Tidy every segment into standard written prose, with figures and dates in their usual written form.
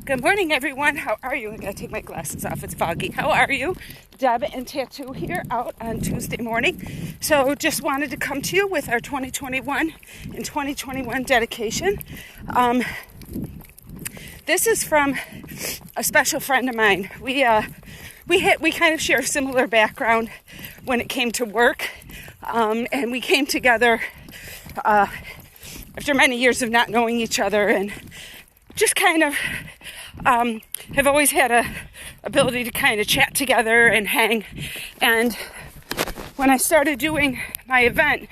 Good morning, everyone. How are you? I gotta take my glasses off. It's foggy. How are you? Deb and Tattoo here out on Tuesday morning. So just wanted to come to you with our 2021 and 2021 dedication. This is from a special friend of mine. We kind of share a similar background when it came to work, and we came together after many years of not knowing each other, and just kind of have always had a ability to kind of chat together and hang. And when I started doing my event,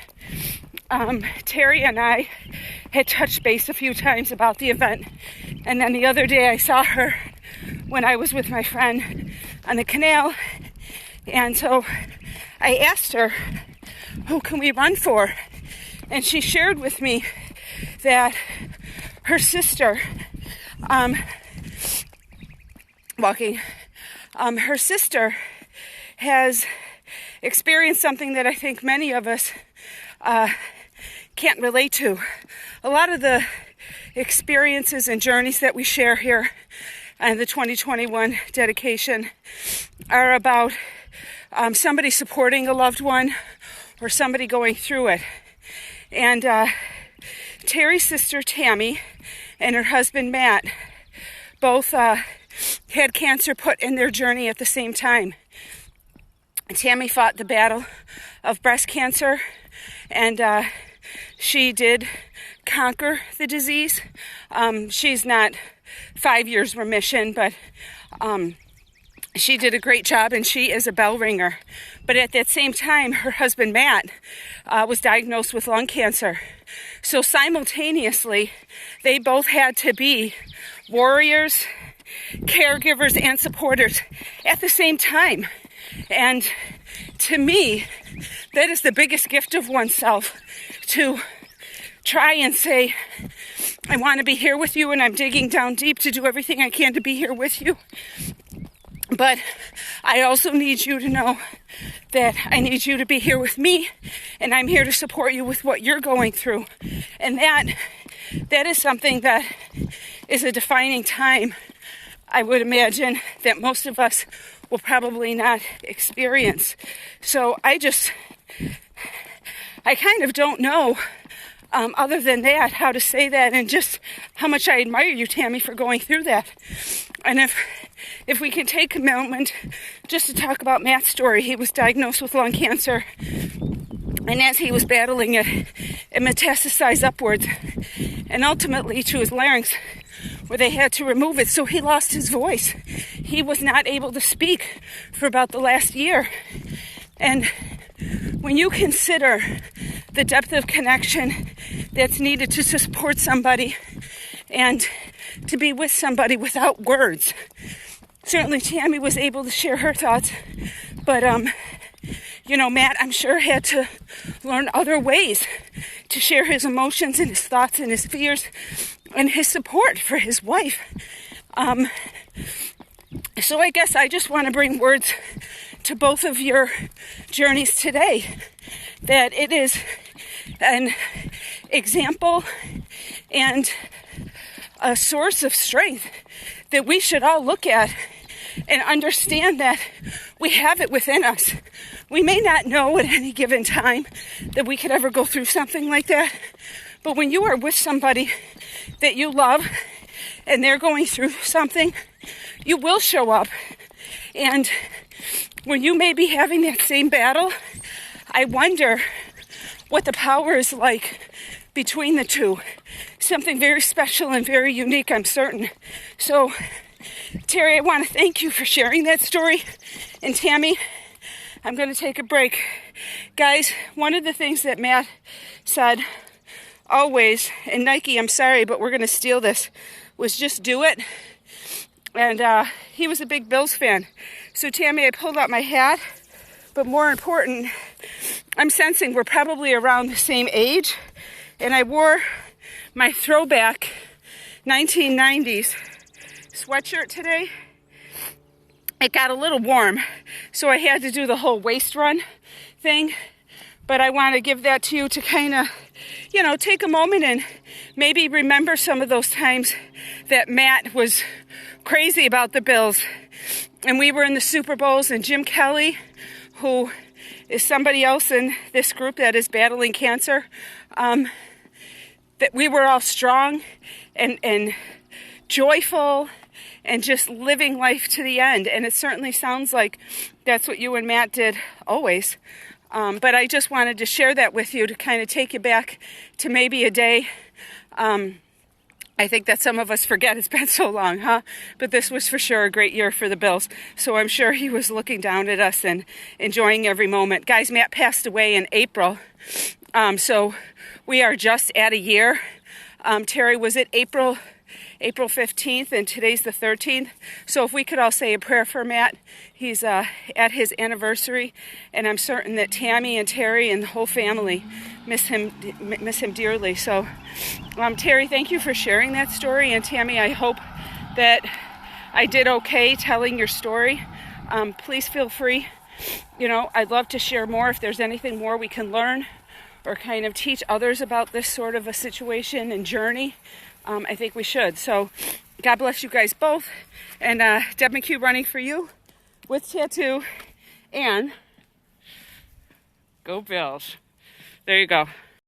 Terri and I had touched base a few times about the event. And then the other day I saw her when I was with my friend on the canal. And so I asked her, who can we run for? And she shared with me that her sister, her sister has experienced something that I think many of us can't relate to. A lot of the experiences and journeys that we share here on the 2021 dedication are about somebody supporting a loved one or somebody going through it. And Terri's sister Tammy and her husband Matt both had cancer put in their journey at the same time. Tammy fought the battle of breast cancer, and she did conquer the disease. She's not 5 years remission, but she did a great job, and she is a bell ringer. But at that same time, her husband Matt was diagnosed with lung cancer. So simultaneously, they both had to be warriors, caregivers, and supporters at the same time. And to me, that is the biggest gift of oneself, to try and say, I want to be here with you, and I'm digging down deep to do everything I can to be here with you. But I also need you to know that I need you to be here with me, and I'm here to support you with what you're going through. And that is something that is a defining time, I would imagine, that most of us will probably not experience. So I kind of don't know, other than that, how to say that, and just how much I admire you, Tammy, for going through that. And if we can take a moment just to talk about Matt's story. He was diagnosed with lung cancer, and as he was battling it, it metastasized upwards and ultimately to his larynx, where they had to remove it. So he lost his voice. He was not able to speak for about the last year. And when you consider the depth of connection that's needed to support somebody and to be with somebody without words, certainly Tammy was able to share her thoughts, but Matt, I'm sure, had to learn other ways to share his emotions and his thoughts and his fears and his support for his wife. So I guess I just want to bring words to both of your journeys today, that it is an example and a source of strength that we should all look at and understand that we have it within us. We may not know at any given time that we could ever go through something like that, but when you are with somebody that you love and they're going through something, you will show up. And when you may be having that same battle, I wonder what the power is like between the two. Something very special and very unique, I'm certain. So, Terri, I want to thank you for sharing that story. And Tammy, I'm going to take a break. Guys, one of the things that Matt said always, and Nike, I'm sorry, but we're going to steal this, was just do it. And he was a big Bills fan. So, Tammy, I pulled out my hat. But more important, I'm sensing we're probably around the same age. And I wore my throwback 1990s sweatshirt today. It got a little warm, so I had to do the whole waist run thing. But I want to give that to you to kind of take a moment and maybe remember some of those times that Matt was crazy about the Bills and we were in the Super Bowls, and Jim Kelly, who is somebody else in this group that is battling cancer, that we were all strong and joyful and just living life to the end. And it certainly sounds like that's what you and Matt did always. But I just wanted to share that with you to kind of take you back to maybe a day. I think that some of us forget it's been so long, huh? But this was for sure a great year for the Bills. So I'm sure he was looking down at us and enjoying every moment. Guys, Matt passed away in April. So we are just at a year. Terri, was it April 15th, and today's the 13th. So if we could all say a prayer for Matt. He's at his anniversary, and I'm certain that Tammy and Terri and the whole family miss him dearly. So Terri, thank you for sharing that story, and Tammy, I hope that I did okay telling your story. Please feel free. I'd love to share more if there's anything more we can learn or kind of teach others about this sort of a situation and journey. I think we should. So God bless you guys both. And Deb McHugh running for you with tattoo. And go Bills. There you go.